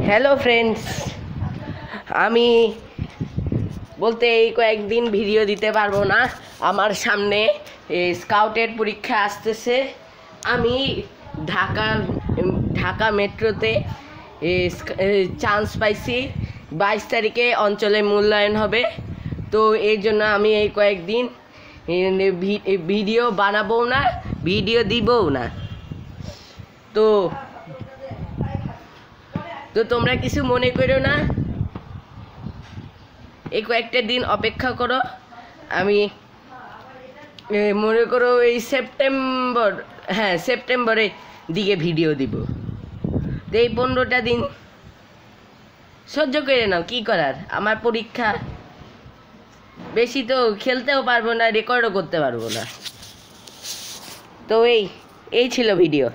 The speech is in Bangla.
হ্যালো ফ্রেন্ডস, আমি বলতে এই কয়েকদিন ভিডিও দিতে পারবো না। আমার সামনে স্কাউটের পরীক্ষা আসতেছে। আমি ঢাকা মেট্রোতে চান্স পাইছি। 22 তারিখে অঞ্চলে মূল্যায়ন হবে। তো এই জন্য আমি এই কয়েকদিন ভিডিও বানাবো না, ভিডিও দিবও না। তো তোমরা কিছু মনে করো না, এই কয়েকটা দিন অপেক্ষা করো। আমি মনে করো এই সেপ্টেম্বরে দিকে ভিডিও দিব। তো এই 15টা দিন সহ্য করে নাও, কি করার। আমার পরীক্ষা, বেশি তো খেলতেও পারবো না, রেকর্ডও করতে পারবো না। তো এই ছিল ভিডিও।